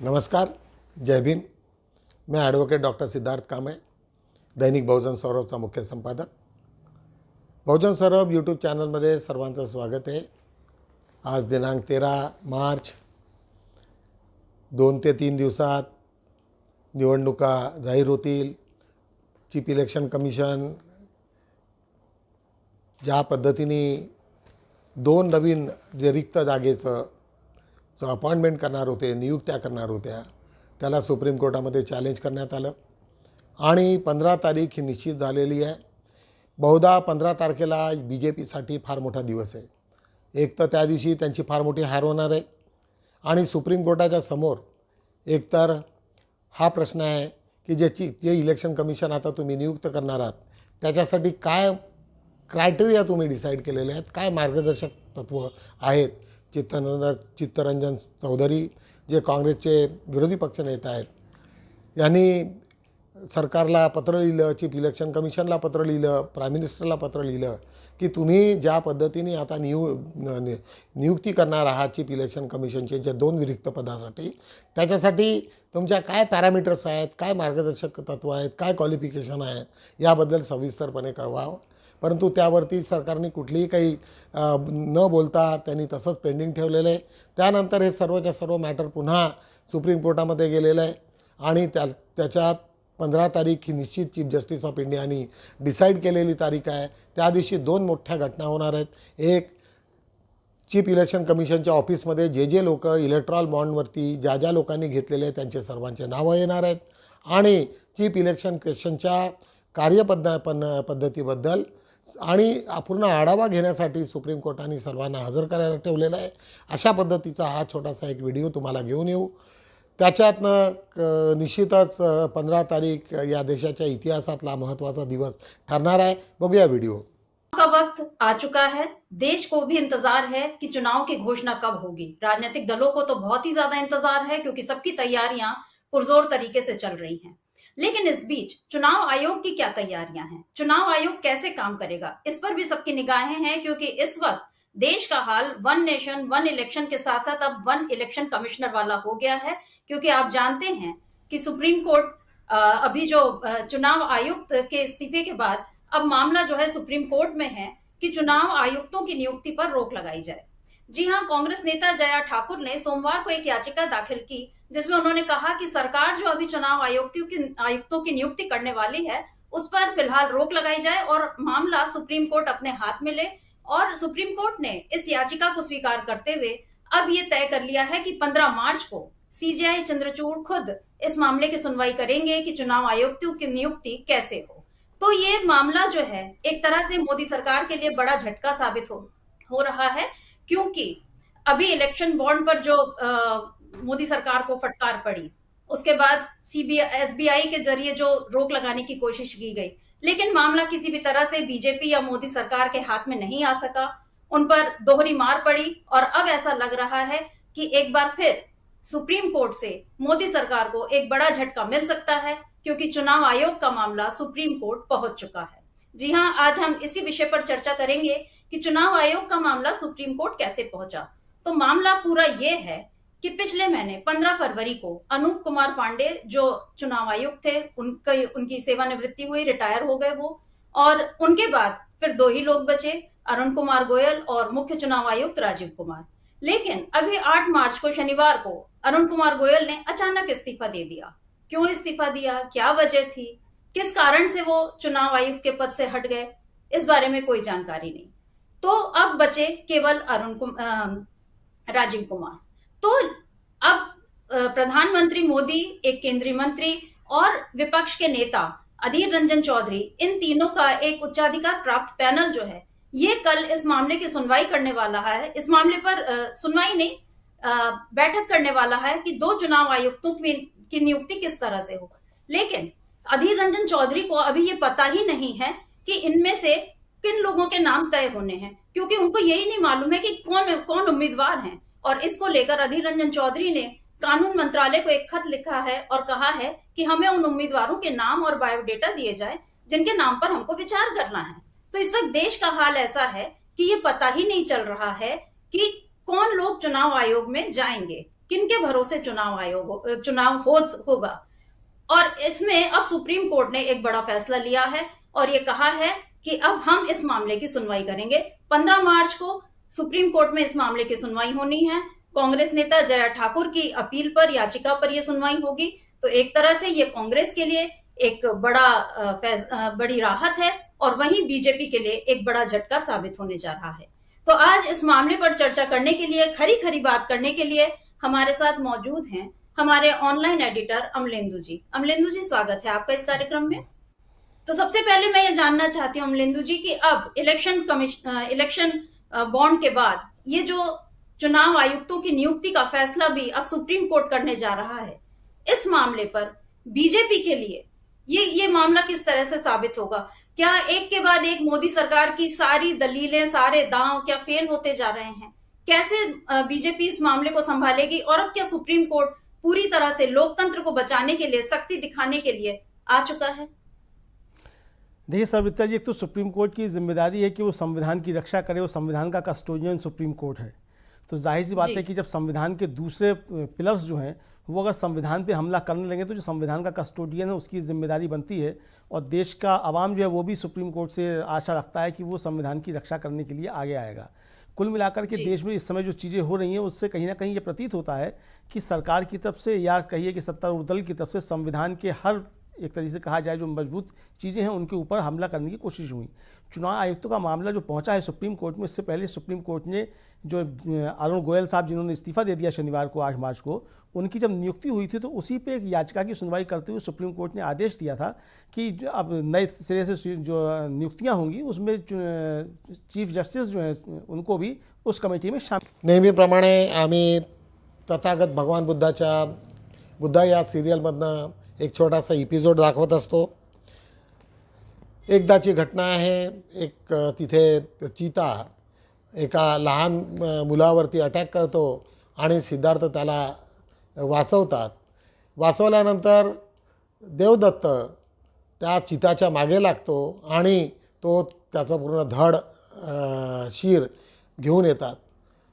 नमस्कार, जय भीम। मैं advocate doctor Siddharth Kamble, दैनिक बहुजन सौरभचा मुख्य संपादक। बहुजन सौरभ यूट्यूब चॅनलमध्ये सर्वांचं स्वागत आहे। आज दिनांक 13 मार्च, 2 ते 3 दिवसात निवडणुका जाहीर होतील। चीफ इलेक्शन कमिशन ज्या पद्धतीने 2 नवीन जे रिक्त जागेचं अपॉइंटमेंट करणार होते, नियुक्त्या करणार होत्या, त्याला सुप्रीम कोर्टामध्ये चॅलेंज करण्यात आलं आणि 15 तारीख ही निश्चित झालेली आहे। बहुधा 15 तारखेला BJPसाठी फार मोठा दिवस आहे। एक तर त्या दिवशी त्यांची फार मोठी हार होणार आहे आणि सुप्रीम कोर्टाच्या समोर एकतर हा प्रश्न आहे की जे इलेक्शन कमिशन आता तुम्ही नियुक्त करणार आहात त्याच्यासाठी काय क्रायटेरिया तुम्ही डिसाईड केलेले आहेत, काय मार्गदर्शक तत्व आहेत। चित्तरंजन चौधरी जे काँग्रेसचे विरोधी पक्षनेते आहेत, यांनी सरकारला पत्र लिहिलं, चीफ इलेक्शन कमिशनला पत्र लिहिलं, प्राईम मिनिस्टरला पत्र लिहिलं की तुम्ही ज्या पद्धतीने आता नियुक्ती करणार आहात चीफ इलेक्शन कमिशनचे जे 2 रिक्त पदासाठी, त्याच्यासाठी तुमच्या काय पॅरामीटर्स आहेत, काय मार्गदर्शक तत्व आहेत, काय क्वालिफिकेशन आहे, याबद्दल सविस्तरपणे कळवावं। परंतु त्यावरती सरकारने कुठलीही काही न बोलता त्यांनी तसंच पेंडिंग ठेवलेलं आहे। त्यानंतर हे सर्वच्या सर्व मॅटर पुन्हा सुप्रीम कोर्टामध्ये गेलेलं आहे आणि त्याच्यात 15 तारीख ही निश्चित चीफ जस्टिस ऑफ इंडियानी डिसाईड केलेली तारीख आहे। त्या दिवशी 2 मोठ्या घटना होणार आहेत। एक, चीफ इलेक्शन कमिशनच्या ऑफिसमध्ये जे लोक इलेक्ट्रॉल बॉन्डवरती ज्या लोकांनी घेतलेले त्यांचे सर्वांचे नावं येणार आहेत आणि चीफ इलेक्शन कमिशनच्या पद्धतीबद्दल आणि पूर्ण आढावा घेण्यासाठी सुप्रीम कोर्टाने सर्वांना हजर करायला ठेवलेला आहे। अशा पद्धतीचा हा छोटासा एक व्हिडिओ तुम्हाला घेऊन येऊ। त्याच्यातनं निश्चितच 15 तारीख या देशाच्या इतिहासातला महत्त्वाचा दिवस ठरणार आहे। बघूया व्हिडिओ। का वक्त आ चुका है। देश को भी इंतजार है कि चुनाव की घोषणा कब होगी। राजनीतिक दलों को तो बहुत ही ज्यादा इंतजार है क्योंकि सबकी तैयारियां पुरजोर तरीके से चल रही हैं। लेकिन इस बीच चुनाव आयोग की क्या तैयारियां हैं, चुनाव आयोग कैसे काम करेगा, इस पर भी सबकी निगाहें हैं क्योंकि इस वक्त देश का हाल 1 नेशन 1 इलेक्शन के साथ साथ अब 1 इलेक्शन कमिश्नर वाला हो गया है। क्योंकि आप जानते हैं कि सुप्रीम कोर्ट अभी जो चुनाव आयुक्त के इस्तीफे के बाद अब मामला जो है सुप्रीम कोर्ट में है कि चुनाव आयुक्तों की नियुक्ति पर रोक लगाई जाए। जी हां, कांग्रेस नेता जया ठाकुर ने सोमवार को एक याचिका दाखिल की जिसमें उन्होंने कहा कि सरकार जो अभी चुनाव आयुक्तों की नियुक्ति करने वाली है उस पर फिलहाल रोक लगाई जाए और मामला सुप्रीम कोर्ट अपने हाथ में ले। और सुप्रीम कोर्ट ने इस याचिका को स्वीकार करते हुए अब ये तय कर लिया है कि 15 मार्च को CJI चंद्रचूड़ खुद इस मामले की सुनवाई करेंगे कि चुनाव आयुक्तों की नियुक्ति कैसे हो। तो ये मामला जो है एक तरह से मोदी सरकार के लिए बड़ा झटका साबित हो रहा है क्योंकि अभी इलेक्शन बॉन्ड पर जो मोदी सरकार को फटकार पड़ी, उसके बाद SBI के जरिए जो रोक लगाने की कोशिश की गई, लेकिन मामला किसी भी तरह से बीजेपी या मोदी सरकार के हाथ में नहीं आ सका। उन पर दोहरी मार पड़ी और अब ऐसा लग रहा है कि एक बार फिर सुप्रीम कोर्ट से मोदी सरकार को एक बड़ा झटका मिल सकता है क्योंकि चुनाव आयोग का मामला सुप्रीम कोर्ट पहुंच चुका है। जी हां, आज हम इसी विषय पर चर्चा करेंगे कि चुनाव आयोग का मामला सुप्रीम कोर्ट कैसे पहुंचा। तो मामला पूरा ये है कि पिछले महीने 15 फरवरी को अनूप कुमार पांडे जो चुनाव आयुक्त थे, उनकी सेवानिवृत्ति हुई, रिटायर हो गए वो, और उनके बाद फिर 2 ही लोग बचे, अरुण कुमार गोयल और मुख्य चुनाव आयुक्त राजीव कुमार। लेकिन अभी 8 मार्च को शनिवार को अरुण कुमार गोयल ने अचानक इस्तीफा दे दिया। क्यों इस्तीफा दिया, क्या वजह थी, किस कारण से वो चुनाव आयुक्त के पद से हट गए, इस बारे में कोई जानकारी नहीं। तो अब बचे केवल राजीव कुमार। तो अब प्रधानमंत्री मोदी, एक केंद्रीय मंत्री और विपक्ष के नेता अधीर रंजन चौधरी, इन तीनों का एक उच्चाधिकार प्राप्त पैनल जो है ये कल इस मामले की सुनवाई करने वाला है। इस मामले पर सुनवाई नहीं, बैठक करने वाला है कि 2 चुनाव आयुक्तों की नियुक्ति किस तरह से हो। लेकिन अधीर रंजन चौधरी को अभी ये पता ही नहीं है कि इनमें से किन लोगों के नाम तय होने हैं, क्योंकि उनको यही नहीं मालूम है कि कौन उम्मीदवार हैं। और इसको लेकर अधीर रंजन चौधरी ने कानून मंत्रालय को एक खत लिखा है और कहा है कि हमें उन उम्मीदवारों के नाम और बायोडेटा दिए जाए जिनके नाम पर हमको विचार करना है। तो इस वक्त देश का हाल ऐसा है कि ये पता ही नहीं चल रहा है कि कौन लोग चुनाव आयोग में जाएंगे। किनके भरोसे चुनाव होगा। और इसमें अब सुप्रीम कोर्ट ने एक बड़ा फैसला लिया है और ये कहा है कि अब हम इस मामले की सुनवाई करेंगे। 15 मार्च को सुप्रीम कोर्ट में इस मामले की सुनवाई होनी है। कांग्रेस नेता जया ठाकुर की अपील पर, याचिका पर यह सुनवाई होगी। तो एक तरह से ये कांग्रेस के लिए एक बड़ी राहत है और वहीं बीजेपी के लिए एक बड़ा झटका साबित होने जा रहा है। तो आज इस मामले पर चर्चा करने के लिए, खरी खरी बात करने के लिए हमारे साथ मौजूद हैं हमारे ऑनलाइन एडिटर अमलेंदु जी। अमलेंदु जी, स्वागत है आपका इस कार्यक्रम में। तो सबसे पहले मैं ये जानना चाहती हूँ अमलेंदु जी कि अब इलेक्शन बॉन्ड के बाद ये जो चुनाव आयुक्तों की नियुक्ति का फैसला भी अब सुप्रीम कोर्ट करने जा रहा है, इस मामले पर बीजेपी के लिए ये मामला किस तरह से साबित होगा? क्या एक के बाद एक मोदी सरकार की सारी दलीलें, सारे दांव क्या फेल होते जा रहे हैं? कैसे बीजेपी इस मामले को संभालेगी और अब क्या सुप्रीम कोर्ट पूरी तरह से लोकतंत्र को बचाने के लिए, सख्ती दिखाने के लिए आ चुका है? देखिए सविता जी, एक तो सुप्रीम कोर्ट की जिम्मेदारी है कि वो संविधान की रक्षा करे। वो संविधान का कस्टोडियन सुप्रीम कोर्ट है। तो जाहिर सी बात है कि जब संविधान के दूसरे पिलर्स जो हैं वो अगर संविधान पे हमला करने लगे तो जो संविधान का कस्टोडियन है उसकी जिम्मेदारी बनती है। और देश का आवाम जो है वो भी सुप्रीम कोर्ट से आशा रखता है कि वो संविधान की रक्षा करने के लिए आगे आएगा। कुल मिलाकर के देश में इस समय जो चीज़ें हो रही हैं उससे कहीं ना कहीं ये प्रतीत होता है कि सरकार की तरफ से या कहिए कि सत्तारूढ़ दल की तरफ से संविधान के हर एक तरीके से कहा जाए जो मजबूत चीज़ें हैं उनके ऊपर हमला करने की कोशिश हुई। चुनाव आयुक्तों का मामला जो पहुंचा है सुप्रीम कोर्ट में, इससे पहले सुप्रीम कोर्ट ने जो अरुण गोयल साहब जिन्होंने इस्तीफा दे दिया शनिवार को 8 मार्च को, उनकी जब नियुक्ति हुई थी तो उसी पे एक याचिका की सुनवाई करते हुए सुप्रीम कोर्ट ने आदेश दिया था कि अब नए सिरे से जो नियुक्तियाँ होंगी उसमें चीफ जस्टिस जो हैं उनको भी उस कमेटी में शामिल। नेहमीप्रमाणे आम्ही तथागत भगवान बुद्धा या सिरियलमधनं एक छोटासा एपिसोड दाखवत असतो। एकदाची घटना आहे, एक तिथे चीता एका लहान मुलावरती अटॅक करतो आणि सिद्धार्थ त्याला वाचवतात। वाचवल्यानंतर देवदत्त त्या चिताच्या मागे लागतो आणि तो त्याचं पूर्ण धड शीर घेऊन येतात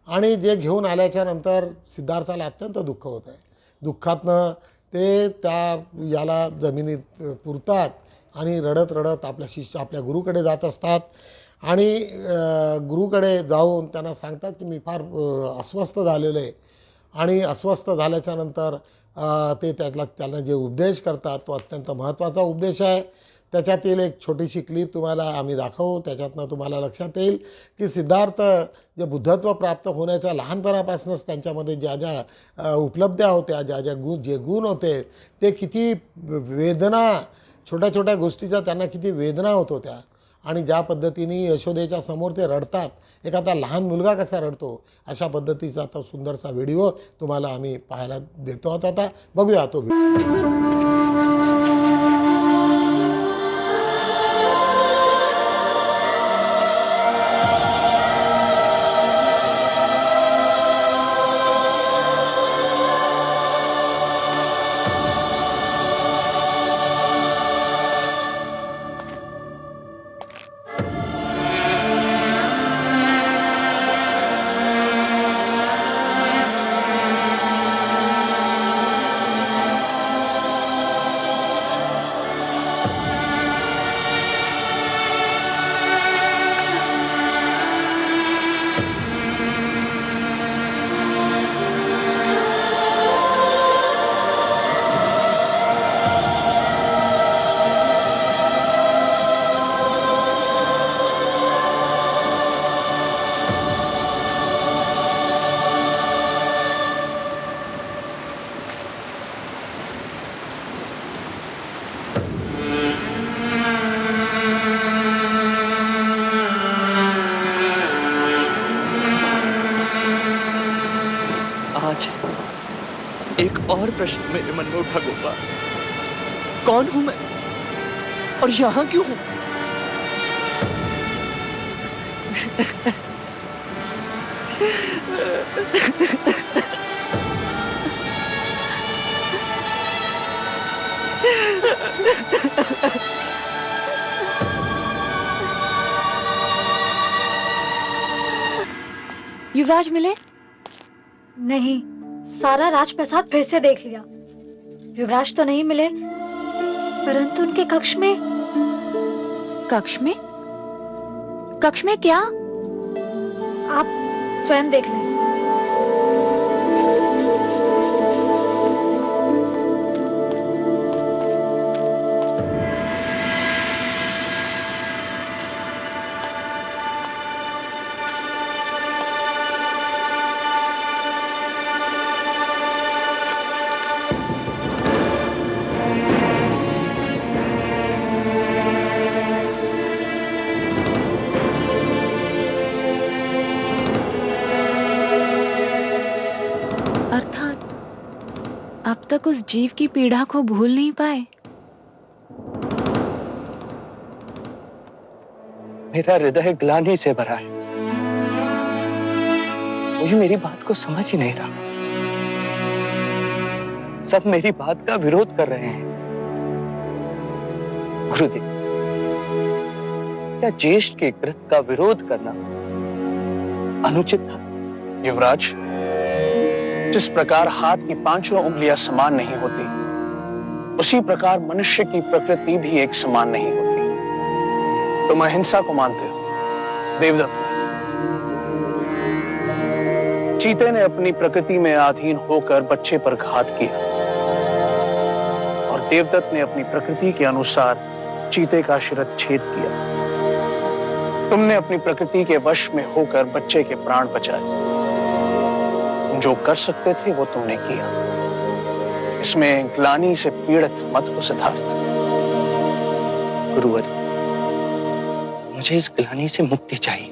आणि जे घेऊन आल्याच्या नंतर सिद्धार्थाला अत्यंत दुःख होतं आहे। दुःखातनं ते त्या याला जमिनीत पुरतात आणि रडत रडत आपल्या गुरुकडे जात असतात आणि गुरुकडे जाऊन त्यांना सांगतात की मी फार अस्वस्थ झालेलो आहे आणि अस्वस्थ झाल्याच्या नंतर ते त्यांना जे उपदेश करतात तो अत्यंत महत्त्वाचा उपदेश आहे। त्याच्यातील एक छोटीशी क्लिप तुम्हाला आम्ही दाखवू, त्याच्यातनं तुम्हाला लक्षात येईल की सिद्धार्थ जे बुद्धत्व प्राप्त होण्याच्या लहानपणापासूनच त्यांच्यामध्ये ज्या ज्या उपलब्ध्या होत्या, जे गुण होते ते किती वेदना, छोट्या छोट्या गोष्टीचा त्यांना किती वेदना होत होत्या आणि ज्या पद्धतीने यशोदेच्या समोर ते रडतात, एखादा लहान मुलगा कसा रडतो अशा पद्धतीचा तो सुंदरसा व्हिडिओ तुम्हाला आम्ही पाहायला देतो आहोत। आता बघूया तो व्हिडिओ। और प्रश्न मेरे मन में उठा गोपाल, कौन हूं मैं और यहां क्यों हूं? युवराज मिले? नहीं, सारा राजप्रसाद फिर से देख लिया। युवराज तो नहीं मिले, परंतु उनके कक्ष में क्या? आप स्वयं देख लें। अब तक उस जीव की पीड़ा को भूल नहीं पाए। मेरा हृदय ग्लानि से भरा है। कोई मेरी बात को समझ ही नहीं रहा। सब मेरी बात का विरोध कर रहे हैं। गुरुदेव, क्या ज्येष्ठ के कृत्य का विरोध करना अनुचित था? युवराज, जिस प्रकार हाथ की पांचों उंगलियां समान नहीं होती, उसी प्रकार मनुष्य की प्रकृति भी एक समान नहीं होती। तुम अहिंसा को मानते हो, देवदत्त। चीते ने अपनी प्रकृति में अधीन होकर बच्चे पर घात किया और देवदत्त ने अपनी प्रकृति के अनुसार चीते का शिरच्छेद किया। तुमने अपनी प्रकृति के वश में होकर बच्चे के प्राण बचाए। जो कर सकते थे वो तुमने किया। इसमें ग्लानि से पीड़ित मत हो सिद्धार्थ। गुरुवर, मुझे इस ग्लानि से मुक्ति चाहिए।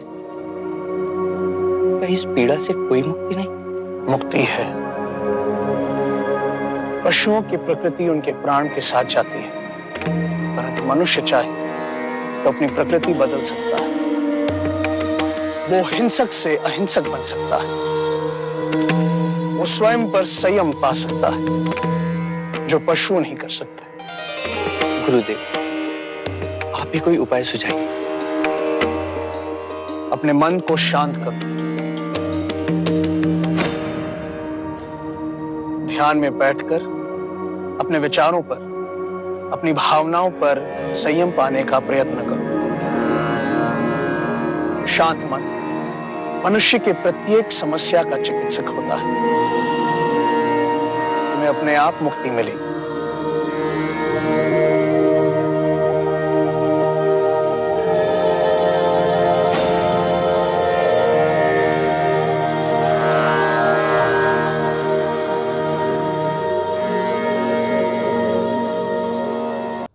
क्या इस पीड़ा से कोई मुक्ति नहीं? मुक्ति है। पशुओं की प्रकृति उनके प्राण के साथ जाती है, परंतु मनुष्य चाहे तो अपनी प्रकृति बदल सकता है। वो हिंसक से अहिंसक बन सकता है। वो स्वयं पर संयम पा सकता है, जो पशु नहीं कर सकते। गुरुदेव, आप ही कोई उपाय सुझाइए। अपने मन को शांत करो। ध्यान में बैठकर अपने विचारों पर, अपनी भावनाओं पर संयम पाने का प्रयत्न करो। शांत मन मनुष्य के प्रत्येक समस्या का चिकित्सक होता है। तुम्हें अपने आप मुक्ति मिलेगी।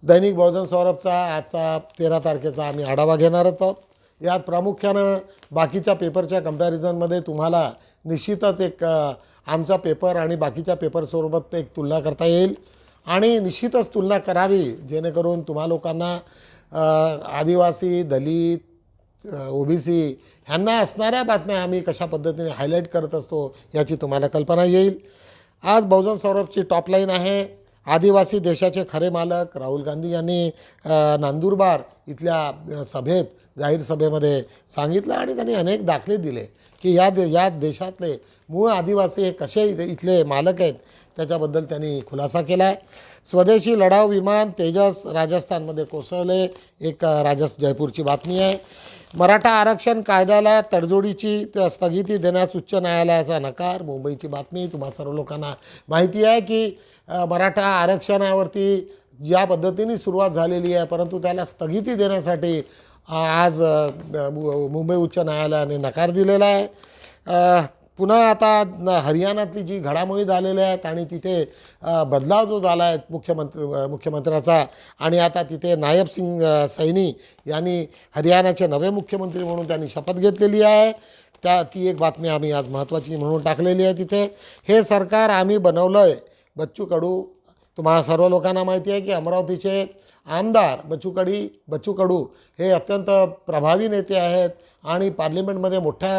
दैनिक बहुजन सौरभचा आजचा 13 तारखेचा आम्ही आढावा घेणार आहोत. यात प्रामुख्यानं बाकीच्या पेपरच्या कंपॅरिझनमध्ये तुम्हाला निश्चितच एक आमचा पेपर आणि बाकीच्या पेपरसोबत एक तुलना करता येईल आणि निश्चितच तुलना करावी, जेणेकरून तुम्हा लोकांना आदिवासी, दलित, ओबीसी ह्यांना असणाऱ्या बातम्या आम्ही कशा पद्धतीने हायलाईट करत असतो याची तुम्हाला कल्पना येईल. आज बहुजन सौरभची टॉपलाईन आहे, आदिवासी देशाचे खरे मालक. राहुल गांधी यांनी नंदुरबार इथल्या सभेत, जाहीर सभेमध्ये सांगितलं आणि त्यांनी अनेक दाखले दिले की या देशातले मूळ आदिवासी हे कसे इथले मालक आहेत, त्याच्याबद्दल त्यांनी खुलासा केला आहे. स्वदेशी लढाऊ विमान तेजस राजस्थानमध्ये कोसळले, एक जयपूरची बातमी आहे. मराठा आरक्षण कायद्याला तडजोडीची स्थगिती देण्यास उच्च न्यायालयाचा नकार, मुंबईची बातमी. तुम्हा सर्व लोकांना माहिती आहे की मराठा आरक्षणावरती ज्या पद्धतीने सुरुवात झालेली आहे, परंतु त्याला स्थगिती देण्यासाठी आज मुंबई उच्च न्यायालयाने नकार दिलेला आहे. पुन्हा आता हरियाणातली जी घडामोडी झालेल्या आहेत आणि तिथे बदलाव जो झाला आहे मुख्यमंत्र्याचा, आणि आता तिथे नायब सिंग सैनी यांनी हरियाणाचे नवे मुख्यमंत्री म्हणून त्यांनी शपथ घेतलेली आहे. ती एक बातमी आम्ही आज महत्त्वाची म्हणून टाकलेली आहे. तिथे हे सरकार आम्ही बनवलं आहे. बच्चू कडू, तुम्हाला सर्व लोकांना माहिती आहे की अमरावतीचे आमदार बच्चू कडू हे अत्यंत प्रभावी नेते आहेत आणि पार्लिमेंटमध्ये मोठ्या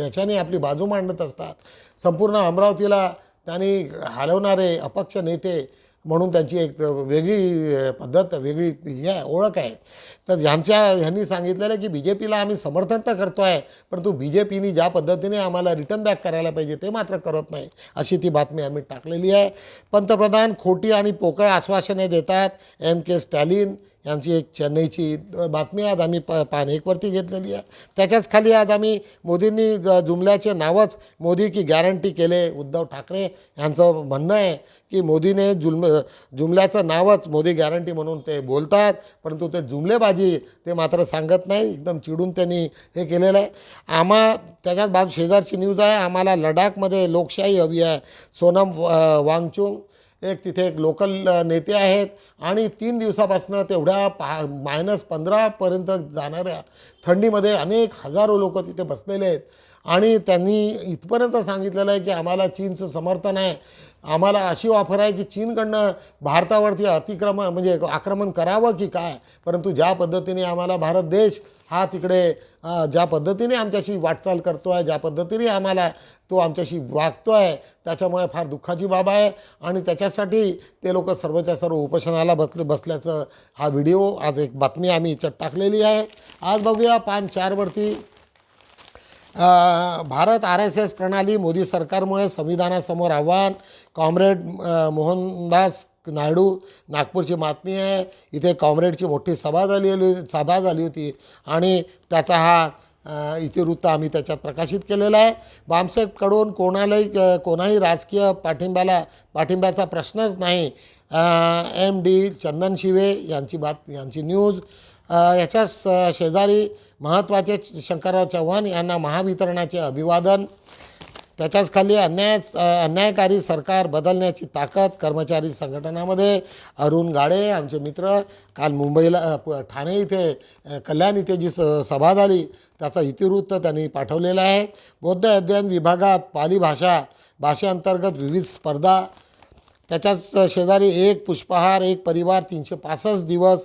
याच्याने आपली बाजू मांडत असतात. संपूर्ण अमरावतीला त्यांनी हलवणारे अपक्ष नेते म्हणून त्यांची एक वेगळी पद्धत, वेगळी हे आहे, ओळख आहे. तर ह्यांनी सांगितलेलं आहे की BJPला आम्ही समर्थन तर करतो आहे, परंतु BJPनी ज्या पद्धतीने आम्हाला रिटर्न बॅक करायला पाहिजे ते मात्र करत नाही, अशी ती बातमी आम्ही टाकलेली आहे. पंतप्रधान खोटी आणि पोकळ आश्वासने देतात, MK स्टॅलिन यांची एक चेन्नईची बातमी आज आम्ही पान 1 वरती घेतलेली आहे. त्याच्याच खाली आज आम्ही मोदींनी जुमल्याचे नावच मोदी की गॅरंटी केले. उद्धव ठाकरे यांचं म्हणणं आहे की मोदीने जुमल्याचं नावच मोदी गॅरंटी म्हणून ते बोलतात, परंतु ते जुमलेबाजी ते मात्र सांगत नाही. एकदम चिडून त्यांनी हे केलेलं आहे. त्याच्यात शेजारची न्यूज आहे, आम्हाला लडाखमध्ये लोकशाही हवी आहे. सोनम वांगचुक तिथे एक लोकल नेते आहेत आणि 3 दिवसापासून तेवढ्या -15पर्यंत जाणाऱ्या थंडीमध्ये अनेक हजारो लोक तिथे बसलेले आहेत आणि त्यांनी इथपर्यंत सांगितलेलं आहे की आम्हाला चीनचं समर्थन आहे. आम्हाला अशी ऑफर आहे की चीनकडनं भारतावरती आक्रमण करावं की काय, परंतु ज्या पद्धतीने आम्हाला भारत देश हा तिकडे ज्या पद्धतीने आमच्याशी वाटचाल करतो आहे, ज्या पद्धतीने तो आमच्याशी वागतो आहे, त्याच्यामुळे फार दुःखाची बाब आहे आणि त्याच्यासाठी ते लोक सर्वच्या सर्व उपोषणाला बसल्याचं हा व्हिडिओ आज एक बातमी आम्ही याच्यात टाकलेली आहे. आज बघूया पान 4 वरती, भारत RSS प्रणाली मोदी सरकारमुळे संविधानासमोर आव्हान, कॉम्रेड मोहनदास नायडू नागपूरची बातमी आहे. इथे कॉम्रेडची मोठी सभा झाली होती आणि त्याचा हा इतिवृत्त आम्ही त्याच्यात प्रकाशित केलेला आहे. बामसेकडून कोणाही राजकीय पाठिंब्याचा प्रश्नच नाही, MD चंदन शिवे यांची न्यूज. याच्या शेजारी महत्त्वाचे शंकरराव चव्हाण यांना महावितरणाचे अभिवादन. त्याच्याच खाली अन्यायकारी सरकार बदलण्याची ताकद कर्मचारी संघटनामध्ये. अरुण गाडे आमचे मित्र काल मुंबईला ठाणे इथे कल्याण इथे जी सभा झाली त्याचा इतिवृत्त त्यांनी पाठवलेला आहे. बौद्ध अध्ययन विभागात पाली भाषेअंतर्गत विविध स्पर्धा. त्याच्याच शेजारी एक पुष्पहार एक परिवार 365 दिवस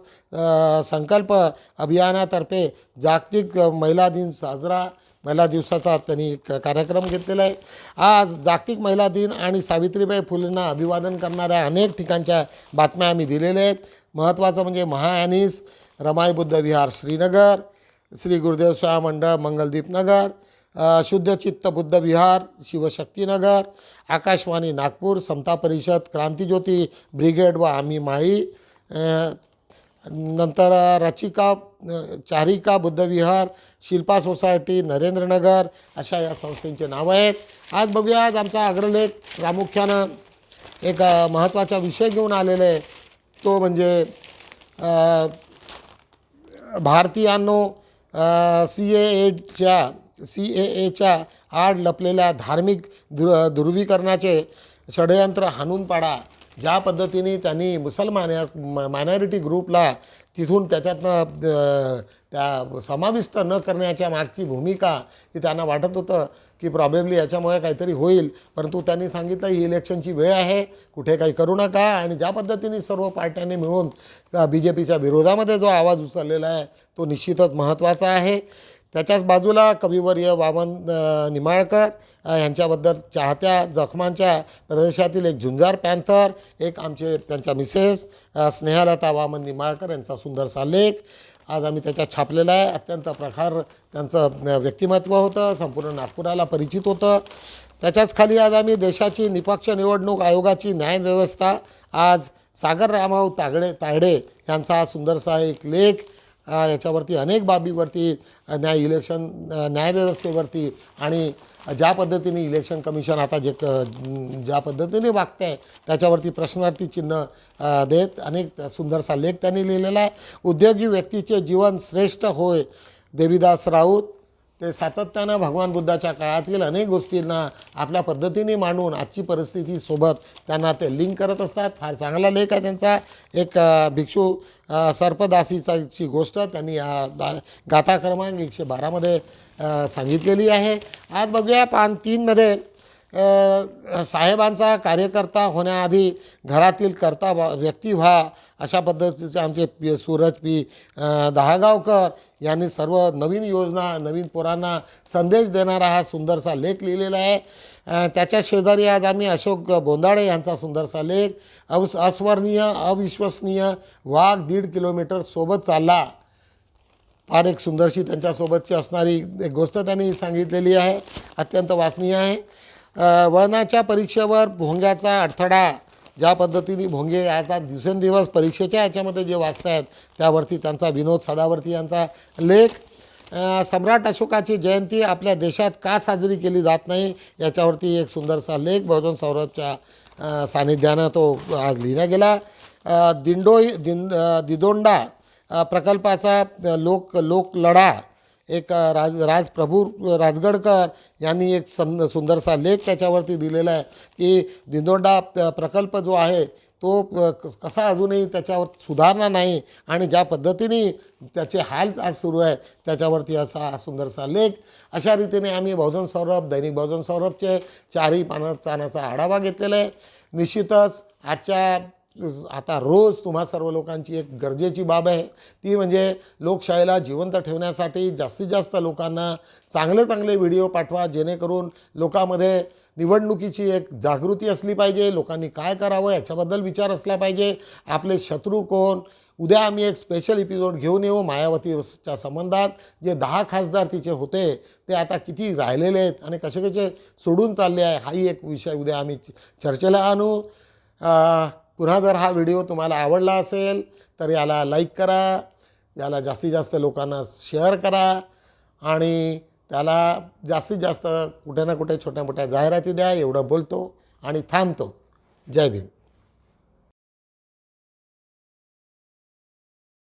संकल्प अभियानातर्फे जागतिक महिला दिन साजरा. महिला दिवसाचा त्यांनी कार्यक्रम घेतलेला आहे. आज जागतिक महिला दिन आणि सावित्रीबाई फुलेंना अभिवादन करणाऱ्या अनेक ठिकाणच्या बातम्या आम्ही दिलेल्या आहेत. महत्त्वाचं म्हणजे महायानीस, रमाई बुद्ध विहार श्रीनगर, श्री गुरुदेव सेवा मंडळ मंगलदीप नगर, शुद्धचित्त बुद्ध विहार शिवशक्तीनगर, आकाशवाणी नागपूर, समता परिषद, क्रांतिज्योती ब्रिगेड व आम्ही माळी, नंतर चारिका बुद्ध विहार, शिल्पा सोसायटी नरेंद्रनगर, अशा या संस्थेंचे नावं आहेत. आज बघूया, आज आमचा अग्रलेख प्रामुख्यानं एक महत्त्वाचा विषय घेऊन आलेला आहे, तो म्हणजे भारतीयांनो CAAच्या आड लपलेल्या धार्मिक ध्रुवीकरणाचे षडयंत्र हाणून पाडा. ज्या पद्धतीने त्यांनी मुसलमान या मायनॉरिटी ग्रुपला तिथून त्याच्यातनं त्या समाविष्ट न करण्याच्या मागची भूमिका की त्यांना वाटत होतं की प्रॉबेबली याच्यामुळे काहीतरी होईल, परंतु त्यांनी सांगितलं ही इलेक्शनची वेळ आहे, कुठे काही करू नका. आणि ज्या पद्धतीने सर्व पार्ट्यांनी मिळून BJPच्या विरोधामध्ये जो आवाज उचललेला आहे तो निश्चितच महत्त्वाचा आहे. त्याच्याच बाजूला कविवर्य वामन निमाळकर यांच्याबद्दल चाहत्या जखमांच्या प्रदेशातील एक झुंजार पॅन्थर, एक त्यांच्या मिसेस स्नेहलता वामन निमाळकर यांचा सुंदरसा लेख आज आम्ही त्याच्यात छापलेला आहे. अत्यंत प्रखर त्यांचं व्यक्तिमत्व होतं, संपूर्ण नागपुराला परिचित होतं. त्याच्याच खाली आज आम्ही देशाची निपक्ष निवडणूक आयोगाची न्यायव्यवस्था, आज सागर रामभाऊ तायडे यांचा सुंदरसा एक लेख. याच्यावरती अनेक बाबीवरती न्यायव्यवस्थेवरती आणि ज्या पद्धतीने इलेक्शन कमिशन आता ज्या पद्धतीने वागतं आहे त्याच्यावरती प्रश्नार्थी चिन्ह देत अनेक सुंदरसा लेख त्यांनी लिहिलेला आहे. उद्योगी व्यक्तीचे जीवन श्रेष्ठ होय, देवीदास राऊत. ते सातत्यानं भगवान बुद्धाच्या काळातील अनेक गोष्टींना आपल्या पद्धतीने मांडून आजची परिस्थितीसोबत त्यांना ते लिंक करत असतात. फार चांगला लेख आहे त्यांचा. एक भिक्षू सर्पदासीची गोष्ट त्यांनी गाथा क्रमांक 112 मध्ये सांगितलेली आहे. आज बघूया पान 3 मध्ये साहेबांचा कार्यकर्ता होण्याआधी घरातील कर्ता व्यक्ती व्हा, अशा पद्धतीचे आमचे सूरज पी दहागावकर यांनी सर्व नवीन योजना, नवीन पोरांना संदेश देणारा हा सुंदरसा लेख लिहिलेला आहे. त्याच्या शेजारी आज आम्ही अशोक बोंदाडे यांचा सुंदरसा लेख, अस्वर्णीय अविश्वसनीय वाघ 1.5 किलोमीटर सोबत चालला. फार एक सुंदरशी त्यांच्यासोबतची असणारी एक गोष्ट त्यांनी सांगितलेली आहे, अत्यंत वाचनीय आहे. वळणाच्या परीक्षेवर भोंग्याचा अडथळा, ज्या पद्धतीने भोंगे आता दिवसेंदिवस परीक्षेच्या याच्यामध्ये जे वाचत आहेत त्यावरती त्यांचा विनोद सदावर्ती यांचा लेख. सम्राट अशोकाची जयंती आपल्या देशात का साजरी केली जात नाही याच्यावरती एक सुंदरसा लेख बहुजन सौरभच्या सानिध्यानं तो आज लिहिला गेला. दिदोंडा प्रकल्पाचा लोकलढा एक राजप्रभू राजगडकर यांनी एक सुंदरसा लेख त्याच्यावरती दिलेला आहे की दिंडोंडा प्रकल्प जो आहे तो कसा अजूनही त्याच्यावर सुधारणा नाही आणि ज्या पद्धतीने त्याचे हाल आज सुरू आहे त्याच्यावरती असा सुंदरसा लेख. अशा रीतीने आम्ही बहुजन सौरभ, दैनिक बहुजन सौरभचे 4ही पानाचा आढावा घेतलेला आहे. निश्चितच आता रोज तुम्हा सर्व लोकांची एक गरजेची बाब आहे, ती म्हणजे लोकशाहीला जिवंत ठेवण्यासाठी जास्तीत जास्त लोकांना चांगले व्हिडिओ पाठवा, जेणेकरून लोकांमध्ये निवडणुकीची एक जागृती असली पाहिजे. लोकांनी काय करावं याच्याबद्दल विचार असला पाहिजे. आपले शत्रू कोण, उद्या आम्ही एक स्पेशल एपिसोड घेऊन येऊ मायावतीच्या संबंधात. जे 10 खासदार तिचे होते ते आता किती राहिलेले आहेत आणि कसे सोडून चालले आहे, हाही एक विषय उद्या आम्ही चर्चेला आणू. पुन्हा जर हा व्हिडिओ तुम्हाला आवडला असेल तर याला लाईक करा, याला जास्तीत जास्त लोकांना शेअर करा आणि त्याला जास्तीत जास्त कुठे ना कुठे छोट्या मोठ्या जाहिराती द्या. एवढं बोलतो आणि थांबतो. जय भीम.